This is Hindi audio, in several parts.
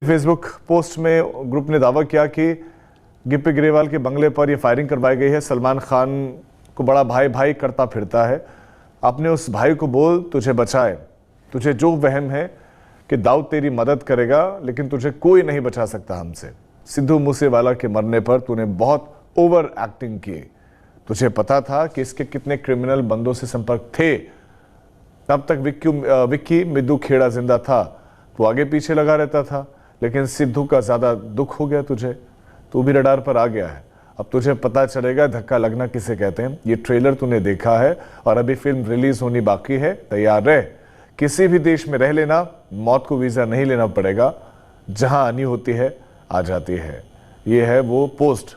फेसबुक पोस्ट में ग्रुप ने दावा किया कि गिप्पी ग्रेवाल के बंगले पर यह फायरिंग करवाई गई है। सलमान खान को बड़ा भाई भाई करता फिरता है। अपने उस भाई को बोल तुझे बचाए। तुझे जो वहम है कि दाऊद तेरी मदद करेगा, लेकिन तुझे कोई नहीं बचा सकता हमसे। सिद्धू मूसेवाला के मरने पर तूने बहुत ओवर एक्टिंग की। तुझे पता था कि इसके कितने क्रिमिनल बंदों से संपर्क थे। तब तक विक्की मिद्दू खेड़ा जिंदा था, तू आगे पीछे लगा रहता था, लेकिन सिद्धू का ज्यादा दुख हो गया तुझे। तू भी रडार पर आ गया है। अब तुझे पता चलेगा धक्का लगना किसे कहते हैं। ये ट्रेलर तूने देखा है और अभी फिल्म रिलीज होनी बाकी है। तैयार रह। किसी भी देश में रह लेना, मौत को वीजा नहीं लेना पड़ेगा। जहां आनी होती है आ जाती है। ये है वो पोस्ट।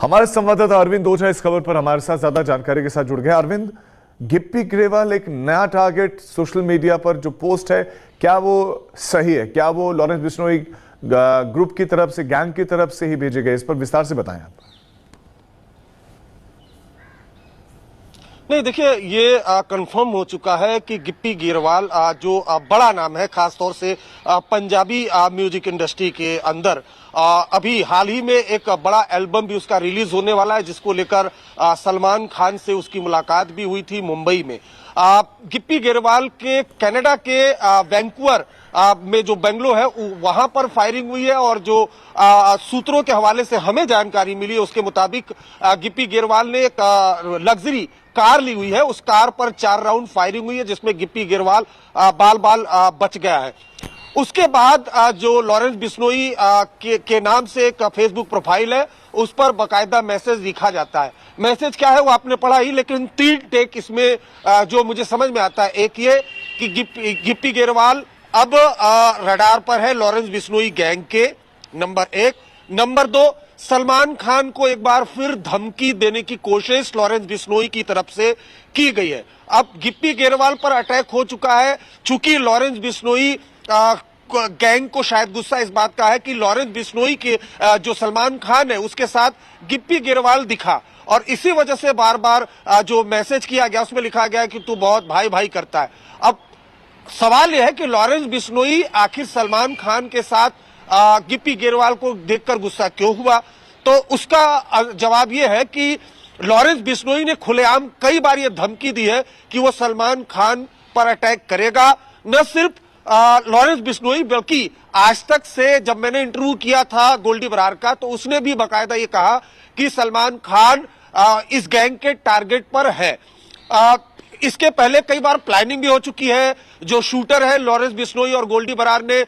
हमारे संवाददाता अरविंद ओझा इस खबर पर हमारे साथ ज्यादा जानकारी के साथ जुड़ गए। अरविंद, गिप्पी ग्रेवाल एक नया टारगेट सोशल मीडिया पर जो पोस्ट है, क्या वो सही है? क्या वो लॉरेंस बिश्नोई ग्रुप की तरफ से, गैंग की तरफ से ही भेजे गए? इस पर विस्तार से बताएं आप। नहीं, देखिए, ये कंफर्म हो चुका है कि गिप्पी ग्रेवाल जो बड़ा नाम है, खासतौर से पंजाबी म्यूजिक इंडस्ट्री के अंदर, अभी हाल ही में एक बड़ा एल्बम भी उसका रिलीज होने वाला है, जिसको लेकर सलमान खान से उसकी मुलाकात भी हुई थी मुंबई में। गिप्पी ग्रेवाल के कनाडा के वैंकूवर में जो बंगलो है, वहां पर फायरिंग हुई है। और जो सूत्रों के हवाले से हमें जानकारी मिली है, उसके मुताबिक गिप्पी ग्रेवाल ने एक लग्जरी कार ली हुई है। उस कार पर 4 राउंड फायरिंग हुई है, जिसमें गिप्पी ग्रेवाल बाल बाल बच गया है। उसके बाद जो लॉरेंस बिश्नोई के नाम से एक फेसबुक प्रोफाइल है, उस पर बकायदा मैसेज लिखा जाता है। मैसेज क्या है वो आपने पढ़ा ही, लेकिन 3 टेक इसमें जो मुझे समझ में आता है। एक ये कि गिप्पी ग्रेवाल अब रडार पर है लॉरेंस बिश्नोई गैंग के, नंबर 1। नंबर 2, सलमान खान को एक बार फिर धमकी देने की कोशिश लॉरेंस बिश्नोई की तरफ से की गई है। अब गिप्पी ग्रेवाल पर अटैक हो चुका है। चूंकि लॉरेंस बिश्नोई गैंग को शायद गुस्सा इस बात का है कि लॉरेंस बिश्नोई के जो सलमान खान है उसके साथ गिप्पी ग्रेवाल दिखा, और इसी वजह से बार बार जो मैसेज किया गया उसमें लिखा गया कि तू बहुत भाई भाई करता है। अब सवाल यह है कि लॉरेंस बिश्नोई आखिर सलमान खान के साथ गिप्पी ग्रेवाल को देखकर गुस्सा क्यों हुआ? तो उसका जवाब यह है कि लॉरेंस बिश्नोई ने खुलेआम कई बार यह धमकी दी है कि वो सलमान खान पर अटैक करेगा। न सिर्फ लॉरेंस बिश्नोई, बल्कि आज तक से जब मैंने इंटरव्यू किया था गोल्डी बरार का, तो उसने भी बाकायदा ये कहा कि सलमान खान इस गैंग के टारगेट पर है। इसके पहले कई बार प्लानिंग भी हो चुकी है। जो शूटर है लॉरेंस बिश्नोई और गोल्डी बरार ने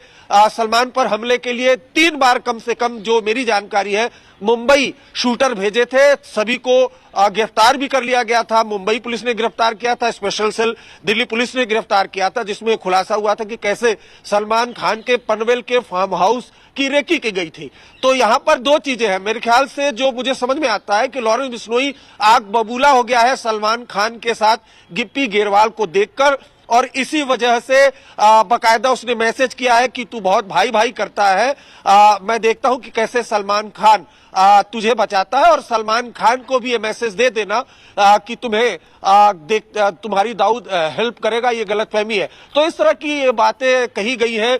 सलमान पर हमले के लिए 3 बार कम से कम, जो मेरी जानकारी है, मुंबई शूटर भेजे थे। सभी को गिरफ्तार भी कर लिया गया था। मुंबई पुलिस ने गिरफ्तार किया था, स्पेशल सेल दिल्ली पुलिस ने गिरफ्तार किया था, जिसमें खुलासा हुआ था कि कैसे सलमान खान के पनवेल के फार्म हाउस की रेकी की गई थी। तो यहां पर 2 चीजें हैं मेरे ख्याल से जो मुझे समझ में आता है कि लॉरेंस बिश्नोई आग बबूला हो गया है सलमान खान के साथ गिप्पी ग्रेवाल को देखकर, और इसी वजह से बकायदा उसने मैसेज किया है कि तू बहुत भाई भाई करता है। मैं देखता हूं कि कैसे सलमान खान तुझे बचाता है, और सलमान खान को भी ये मैसेज दे देना कि तुम्हें तुम्हारी दाऊद हेल्प करेगा, ये गलतफहमी है। तो इस तरह की ये बातें कही गई हैं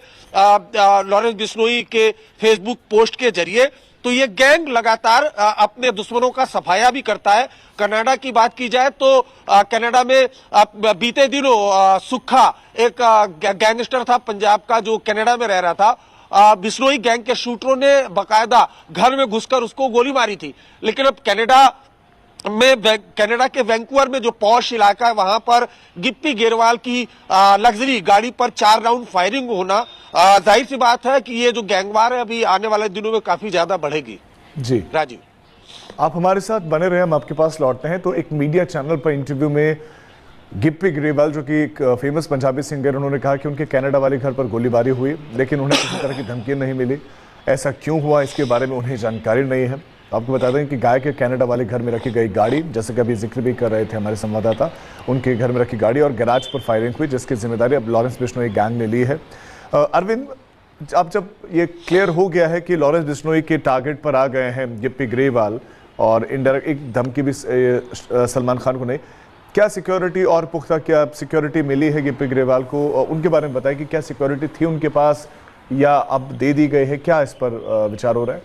लॉरेंस बिश्नोई के फेसबुक पोस्ट के जरिए। तो ये गैंग लगातार अपने दुश्मनों का सफाया भी करता है। कनाडा की बात की जाए तो कनाडा में बीते दिनों सुक्खा एक गैंगस्टर था पंजाब का, जो कनाडा में रह रहा था। बिश्नोई गैंग के शूटरों ने बकायदा घर में घुसकर उसको गोली मारी थी। लेकिन अब कनाडा के वैंकूवर में जो पॉश इलाका है, वहां पर गिप्पी ग्रेवाल की लग्जरी गाड़ी पर 4 राउंड फायरिंग होना, जाहिर सी बात है कि ये जो गैंगवार है अभी आने वाले दिनों में काफी ज्यादा बढ़ेगी। जी राजीव, आप हमारे साथ बने रहे, हम आपके पास लौटते हैं। तो एक मीडिया चैनल पर इंटरव्यू में गिप्पी ग्रेवाल, जो कि एक फेमस पंजाबी सिंगर, उन्होंने कहा कि उनके कनाडा वाले घर पर गोलीबारी हुई, लेकिन उन्हें किसी तरह की धमकी नहीं मिली। ऐसा क्यों हुआ, इसके बारे में उन्हें जानकारी नहीं है। आपको बता दें कि गाय के कनाडा वाले घर में रखी गई गाड़ी, जैसे कि अभी जिक्र भी कर रहे थे हमारे संवाददाता, उनके घर में रखी गाड़ी और गैराज पर फायरिंग हुई, जिसकी जिम्मेदारी अब लॉरेंस बिश्नोई गैंग ने ली है। अरविंद, अब जब ये क्लियर हो गया है कि लॉरेंस बिश्नोई के टारगेट पर आ गए हैं गिप्पी ग्रेवाल, और इनडायरेक्ट एक धमकी भी सलमान खान को नहीं, क्या सिक्योरिटी और पुख्ता क्या सिक्योरिटी मिली है गिप्पी ग्रेवाल को? उनके बारे में बताएं कि क्या सिक्योरिटी थी उनके पास या अब दे दी गई है, क्या इस पर विचार हो रहा है?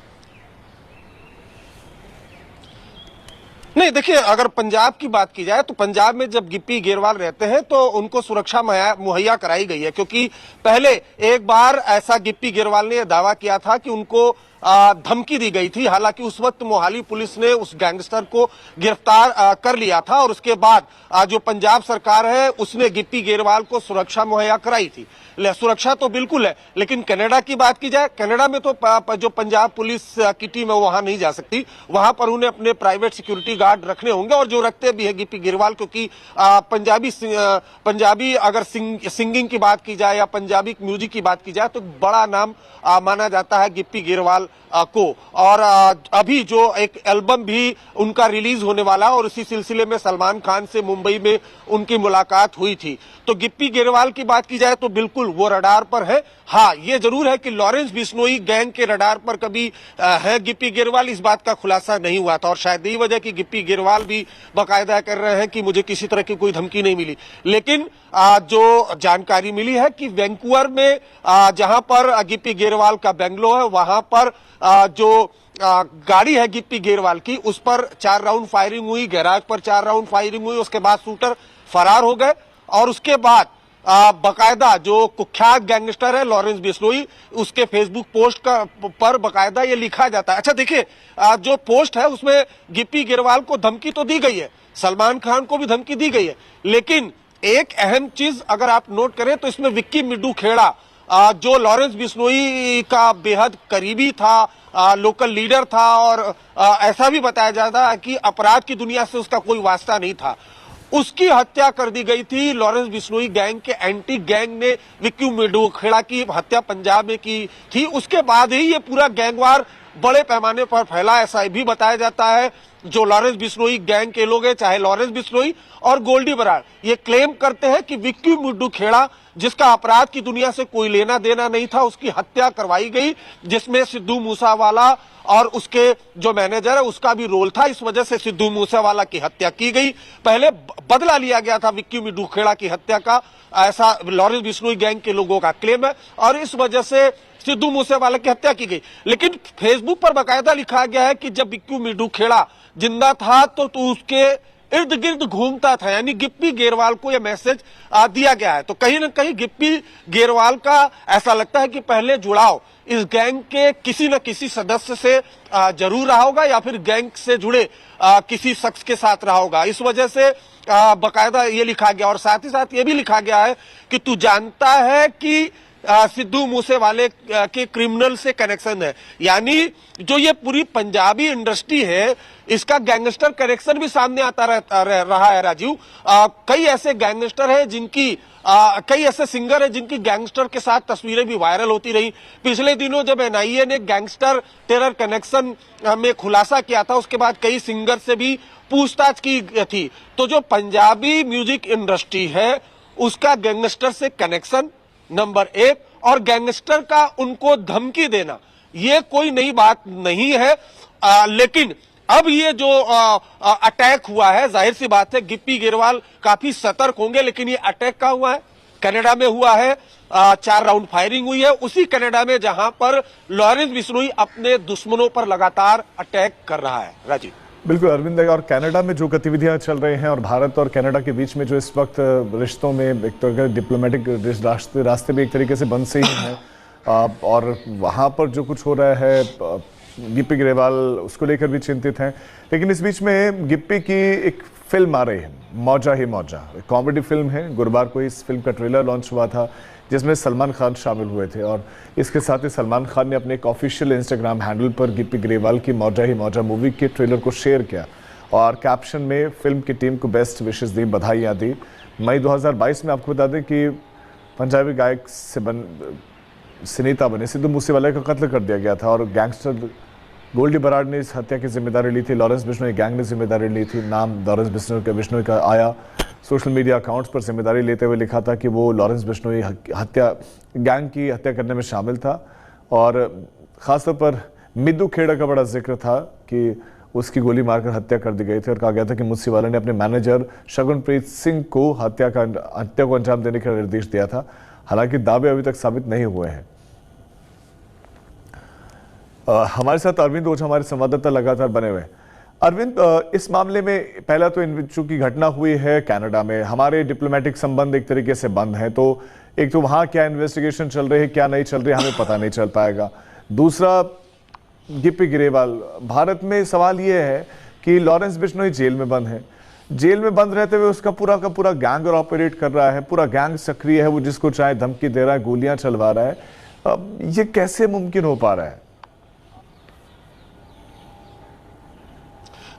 नहीं, देखिए, अगर पंजाब की बात की जाए तो पंजाब में जब गिप्पी गेरवाल रहते हैं तो उनको सुरक्षा मुहैया कराई गई है, क्योंकि पहले एक बार ऐसा गिप्पी गेरवाल ने दावा किया था कि उनको धमकी दी गई थी। हालांकि उस वक्त मोहाली पुलिस ने उस गैंगस्टर को गिरफ्तार कर लिया था और उसके बाद जो पंजाब सरकार है उसने गिप्पी गेरवाल को सुरक्षा मुहैया कराई थी। सुरक्षा तो बिल्कुल है, लेकिन कनाडा की बात की जाए, कनाडा में तो जो पंजाब पुलिस की टीम है वहां नहीं जा सकती। वहां पर उन्हें अपने प्राइवेट सिक्योरिटी गार्ड रखने होंगे और जो रखते भी है गिप्पी गेरवाल, क्योंकि पंजाबी अगर सिंगिंग की बात की जाए या पंजाबी म्यूजिक की बात की जाए तो बड़ा नाम माना जाता है गिप्पी गेरवाल को। और अभी जो एक एल्बम भी उनका रिलीज होने वाला और उसी सिलसिले में सलमान खान से मुंबई में उनकी मुलाकात हुई थी। तो गिप्पी गेरवाल की बात की जाए तो बिल्कुल वो रडार पर है। हाँ, ये जरूर है कि लॉरेंस बिश्नोई गैंग के रडार पर कभी है गिप्पी गेरवाल, इस बात का खुलासा नहीं हुआ था और शायद यही वजह कि गिप्पी गेरवाल भी बाकायदा कर रहे हैं कि मुझे किसी तरह की कोई धमकी नहीं मिली। लेकिन जो जानकारी मिली है कि वैंकूवर में जहां पर गिप्पी गेरवाल का बेंगलो है वहां पर जो गाड़ी है गिप्पी गेरवाल की उस पर 4 राउंड फायरिंग हुई, गैराज पर 4 राउंड फायरिंग हुई। उसके बाद शूटर फरार हो गए और उसके बाद बकायदा जो कुख्यात गैंगस्टर है लॉरेंस बिश्नोई, उसके फेसबुक पोस्ट पर बकायदा ये लिखा जाता है। अच्छा देखिए, जो पोस्ट है उसमें गिप्पी गेरवाल को धमकी तो दी गई है, सलमान खान को भी धमकी दी गई है, लेकिन एक अहम चीज अगर आप नोट करें तो इसमें विक्की मिड्डू खेड़ा जो लॉरेंस बिश्नोई का बेहद करीबी था, लोकल लीडर था और ऐसा भी बताया जाता है कि अपराध की दुनिया से उसका कोई वास्ता नहीं था, उसकी हत्या कर दी गई थी। लॉरेंस बिश्नोई गैंग के एंटी गैंग ने विक्की मिड्डू खेड़ा की हत्या पंजाब में की थी। उसके बाद ही ये पूरा गैंगवार बड़े पैमाने पर फैला, ऐसा भी बताया जाता है। जो लॉरेंस बिश्नोई गैंग के लोग हैं, चाहे लॉरेंस बिश्नोई और गोल्डी बराड़, ये क्लेम करते हैं कि विक्की मिड्डू खेड़ा, जिसका अपराध की दुनिया से कोई लेना देना नहीं था, उसकी हत्या करवाई गई, जिसमें सिद्धू मूसावाला और उसके जो मैनेजर है उसका भी रोल था। इस वजह से सिद्धू मूसेवाला की हत्या की गई। पहले बदला लिया गया था विक्की मिड्डू खेड़ा की हत्या का, ऐसा लॉरेंस बिश्नोई गैंग के लोगों का क्लेम है और इस वजह से सिद्धू मूसेवाला की हत्या की गई। लेकिन फेसबुक पर बाकायदा लिखा गया है कि जब विक्की मिड्डू खेड़ा जिंदा था तो उसके इर्द गिर्द घूमता था, यानी गिप्पी गेरवाल को यह मैसेज दिया गया है। तो कहीं ना कहीं गिप्पी गेरवाल का ऐसा लगता है कि पहले जुड़ाव इस गैंग के किसी न किसी सदस्य से जरूर रहा होगा या फिर गैंग से जुड़े किसी शख्स के साथ रहा होगा। इस वजह से बाकायदा ये लिखा गया और साथ ही साथ ये भी लिखा गया है कि तू जानता है कि सिद्धू मूसेवाले के क्रिमिनल से कनेक्शन है, यानी जो ये पूरी पंजाबी इंडस्ट्री है इसका गैंगस्टर कनेक्शन भी सामने आता रहा है राजीव। कई ऐसे गैंगस्टर हैं जिनकी कई ऐसे सिंगर हैं जिनकी गैंगस्टर के साथ तस्वीरें भी वायरल होती रही। पिछले दिनों जब एनआईए ने गैंगस्टर टेरर कनेक्शन में खुलासा किया था उसके बाद कई सिंगर से भी पूछताछ की थी। तो जो पंजाबी म्यूजिक इंडस्ट्री है उसका गैंगस्टर से कनेक्शन नंबर 1 और गैंगस्टर का उनको धमकी देना ये कोई नई बात नहीं है। लेकिन अब ये जो अटैक हुआ है, जाहिर सी बात है गिप्पी गेरवाल काफी सतर्क होंगे, लेकिन ये अटैक कहाँ हुआ है? कनाडा में हुआ है। 4 राउंड फायरिंग हुई है उसी कनाडा में जहां पर लॉरेंस बिश्नोई अपने दुश्मनों पर लगातार अटैक कर रहा है। राजीव बिल्कुल अरविंद, और कनाडा में जो गतिविधियां चल रही हैं और भारत और कनाडा के बीच में जो इस वक्त रिश्तों में एक तरह के डिप्लोमेटिक रास्ते भी एक तरीके से बंद से ही हैं और वहाँ पर जो कुछ हो रहा है गिप्पी ग्रेवाल उसको लेकर भी चिंतित हैं। लेकिन इस बीच में गिप्पी की एक फिल्म आ रही है, मौजा ही मौजा, कॉमेडी फिल्म है। गुरुवार को इस फिल्म का ट्रेलर लॉन्च हुआ था जिसमें सलमान खान शामिल हुए थे और इसके साथ ही सलमान खान ने अपने एक ऑफिशियल इंस्टाग्राम हैंडल पर गिप्पी ग्रेवाल की मौजा ही मौजा मूवी के ट्रेलर को शेयर किया और कैप्शन में फिल्म की टीम को बेस्ट विशेस दी, बधाइयाँ दी। मई 2022 में आपको बता दें कि पंजाबी गायक सिनेता बने सिद्धू मूसेवाला का कत्ल कर दिया गया था और गैंगस्टर गोल्डी बराड़ ने इस हत्या की जिम्मेदारी ली थी। लॉरेंस बिश्नोई गैंग ने जिम्मेदारी ली थी। नाम लॉरेंस बिश्नोई का आया, सोशल मीडिया अकाउंट्स पर जिम्मेदारी लेते हुए लिखा था कि वो लॉरेंस बिश्नोई गैंग की हत्या करने में शामिल था और ख़ासतौर पर मिड्डू खेड़ा का बड़ा जिक्र था कि उसकी गोली मारकर हत्या कर दी गई थी और कहा गया था कि मूसेवाला ने अपने मैनेजर शगुनप्रीत सिंह को हत्या को अंजाम देने का निर्देश दिया था। हालांकि दावे अभी तक साबित नहीं हुए हैं। हमारे साथ अरविंद ओझा हमारे संवाददाता लगातार बने हुए हैं। अरविंद, इस मामले में पहला तो चूंकि घटना हुई है कनाडा में, हमारे डिप्लोमेटिक संबंध एक तरीके से बंद हैं, तो एक तो वहां क्या इन्वेस्टिगेशन चल रही है, क्या नहीं चल रही है, हमें पता नहीं चल पाएगा। दूसरा, गिप्पी ग्रेवाल, भारत में सवाल यह है कि लॉरेंस बिश्नोई जेल में बंद है। जेल में बंद रहते हुए उसका पूरा का पूरा गैंग ऑपरेट कर रहा है, पूरा गैंग सक्रिय है, वो जिसको चाहे धमकी दे रहा है, गोलियां चलवा रहा है। ये कैसे मुमकिन हो पा रहा है?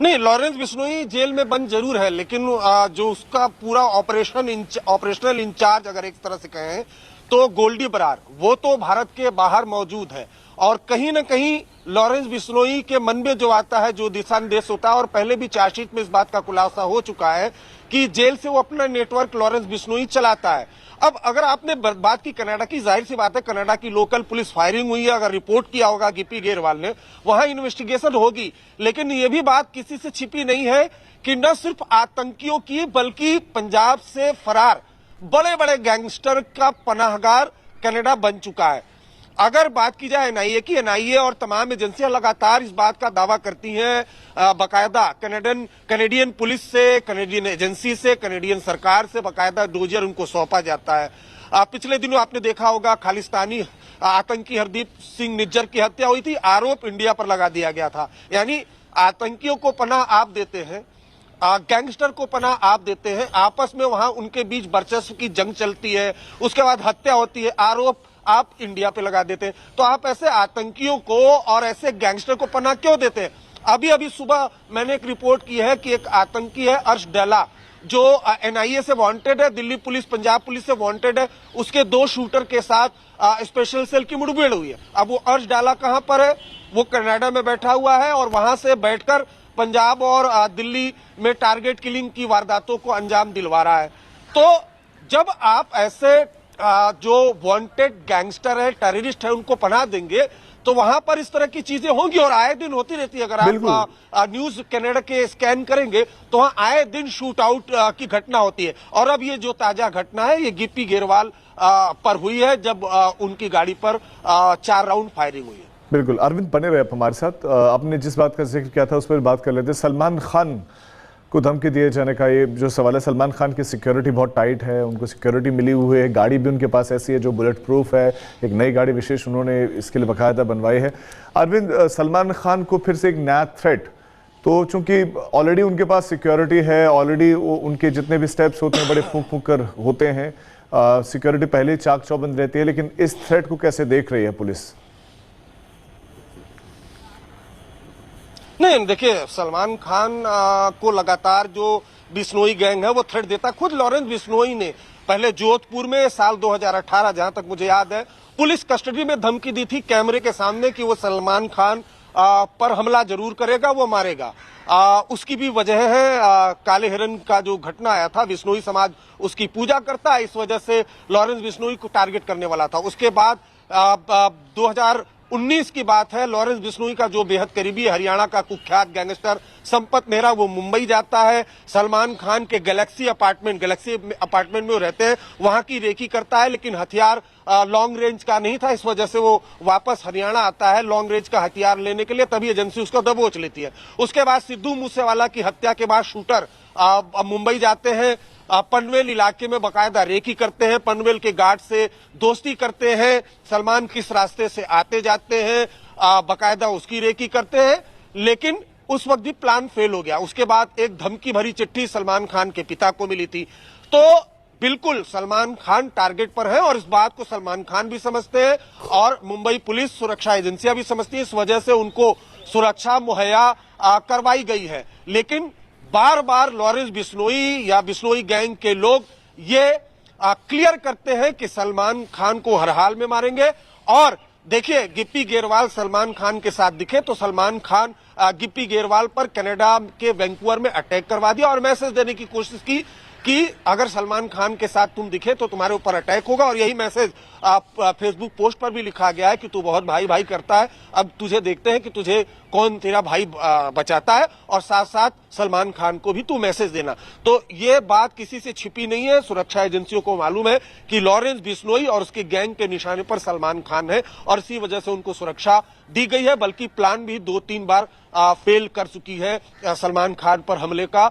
नहीं, लॉरेंस बिश्नोई जेल में बंद जरूर है, लेकिन जो उसका पूरा ऑपरेशनल इंचार्ज अगर एक तरह से कहें तो गोल्डी बरार, वो तो भारत के बाहर मौजूद है। और कहीं ना कहीं लॉरेंस बिश्नोई के मन में जो आता है, जो दिशा निर्देश होता है, और पहले भी चार्जशीट में इस बात का खुलासा हो चुका है कि जेल से वो अपना नेटवर्क लॉरेंस बिश्नोई चलाता है। अब अगर आपने बात की कनाडा की, जाहिर सी बात है कनाडा की लोकल पुलिस फायरिंग हुई है, अगर रिपोर्ट किया होगा गिप्पी ग्रेवाल ने, वहां इन्वेस्टिगेशन होगी। लेकिन ये भी बात किसी से छिपी नहीं है कि न सिर्फ आतंकियों की, बल्कि पंजाब से फरार बड़े बड़े गैंगस्टर का पनाहगार कनाडा बन चुका है। अगर बात की जाए एनआईए की, एनआईए और तमाम एजेंसियां लगातार इस बात का दावा करती हैं, बाकायदा कनेडियन पुलिस से, कनेडियन एजेंसी से, कनेडियन सरकार से बाकायदा डोजर उनको सौंपा जाता है। पिछले दिनों आपने देखा होगा खालिस्तानी आतंकी हरदीप सिंह निज्जर की हत्या हुई थी, आरोप इंडिया पर लगा दिया गया था। यानी आतंकियों को पनाह आप देते हैं, गैंगस्टर को पनाह आप देते हैं, आपस में वहां उनके बीच वर्चस्व की जंग चलती है, उसके बाद हत्या होती है, आरोप आप इंडिया पे लगा देते हैं। तो आप ऐसे आतंकियों को और ऐसे गैंगस्टर को पनाह क्यों देते हैं? अभी सुबह मैंने एक रिपोर्ट की है कि एक आतंकी है अर्श डैला, जो एनआईए से वांटेड है, दिल्ली पुलिस, पंजाब पुलिस से वांटेड है, उसके 2 शूटर के साथ स्पेशल सेल की मुठभेड़ हुई है। अब वो अर्श डैला कहां पर है? वो कनाडा में बैठा हुआ है और वहां से बैठकर पंजाब और दिल्ली में टारगेट किलिंग की वारदातों को अंजाम दिलवा रहा है। तो जब आप ऐसे जो वांटेड गैंगस्टर है, टेररिस्ट है, उनको पनाह देंगे तो वहां पर इस तरह की चीजें होंगी और आए दिन होती रहती है। अगर आप न्यूज कनाडा के स्कैन करेंगे तो वहां आए दिन शूट आउट की घटना होती है। और अब ये जो ताजा घटना है, ये गिप्पी ग्रेवाल पर हुई है, जब उनकी गाड़ी पर 4 राउंड फायरिंग हुई है। बिल्कुल, अरविंद बने रहे आप हमारे साथ। आपने जिस बात का जिक्र किया था उस पर बात कर लेते। सलमान खान को धमकी दिए जाने का ये जो सवाल है, सलमान खान की सिक्योरिटी बहुत टाइट है, उनको सिक्योरिटी मिली हुई है, गाड़ी भी उनके पास ऐसी है जो बुलेट प्रूफ है, एक नई गाड़ी विशेष उन्होंने इसके लिए बाकायदा बनवाई है। अरविंद, सलमान खान को फिर से एक नया थ्रेट, तो चूंकि ऑलरेडी उनके पास सिक्योरिटी है, ऑलरेडी उनके जितने भी स्टेप्स होते हैं बड़े फूंक फूंक कर होते हैं, सिक्योरिटी पहले ही चाक चौबंद रहती है, लेकिन इस थ्रेट को कैसे देख रही है पुलिस? नहीं, देखिए, सलमान खान को लगातार जो बिश्नोई गैंग है वो थ्रेट देता। खुद लॉरेंस बिश्नोई ने पहले जोधपुर में साल 2018, जहां तक मुझे याद है, पुलिस कस्टडी में धमकी दी थी कैमरे के सामने कि वो सलमान खान पर हमला जरूर करेगा, वो मारेगा। उसकी भी वजह है, काले हिरन का जो घटना आया था, बिश्नोई समाज उसकी पूजा करता है, इस वजह से लॉरेंस बिश्नोई को टारगेट करने वाला था। उसके बाद 2019 की बात है, लॉरेंस बिश्नोई का जो बेहद करीबी हरियाणा का कुख्यात गैंगस्टर संपत मेहरा, वो मुंबई जाता है, सलमान खान के गैलेक्सी अपार्टमेंट में वो रहते हैं, वहां की रेकी करता है, लेकिन हथियार लॉन्ग रेंज का नहीं था, इस वजह से वो वापस हरियाणा आता है लॉन्ग रेंज का हथियार लेने के लिए, तभी एजेंसी उसको दबोच लेती है। उसके बाद सिद्धू मूसेवाला की हत्या के बाद शूटर मुंबई जाते हैं, पनवेल इलाके में बाकायदा रेकी करते हैं, पनवेल के गार्ड से दोस्ती करते हैं, सलमान किस रास्ते से आते जाते हैं, बाकायदा उसकी रेकी करते हैं, लेकिन उस वक्त भी प्लान फेल हो गया। उसके बाद एक धमकी भरी चिट्ठी सलमान खान के पिता को मिली थी। तो बिल्कुल सलमान खान टारगेट पर है और इस बात को सलमान खान भी समझते हैं और मुंबई पुलिस सुरक्षा एजेंसियां भी समझती है, इस वजह से उनको सुरक्षा मुहैया करवाई गई है। लेकिन बार बार लॉरेंस बिश्नोई या बिश्नोई गैंग के लोग ये क्लियर करते हैं कि सलमान खान को हर हाल में मारेंगे। और देखिए, गिप्पी ग्रेवाल सलमान खान के साथ दिखे तो सलमान खान गिप्पी ग्रेवाल पर कनाडा के वैंकूवर में अटैक करवा दिया और मैसेज देने की कोशिश की कि अगर सलमान खान के साथ तुम दिखे तो तुम्हारे ऊपर अटैक होगा। और यही मैसेज फेसबुक पोस्ट पर भी लिखा गया है कि तू बहुत भाई भाई करता है, अब तुझे देखते हैं कि तुझे कौन तेरा भाई बचाता है, और साथ साथ सलमान खान को भी तू मैसेज देना। तो ये बात किसी से छिपी नहीं है, सुरक्षा एजेंसियों को मालूम है कि लॉरेंस बिश्नोई और उसके गैंग के निशाने पर सलमान खान है, और इसी वजह से उनको सुरक्षा दी गई है। बल्कि प्लान भी 2-3 बार फेल कर चुकी है सलमान खान पर हमले का।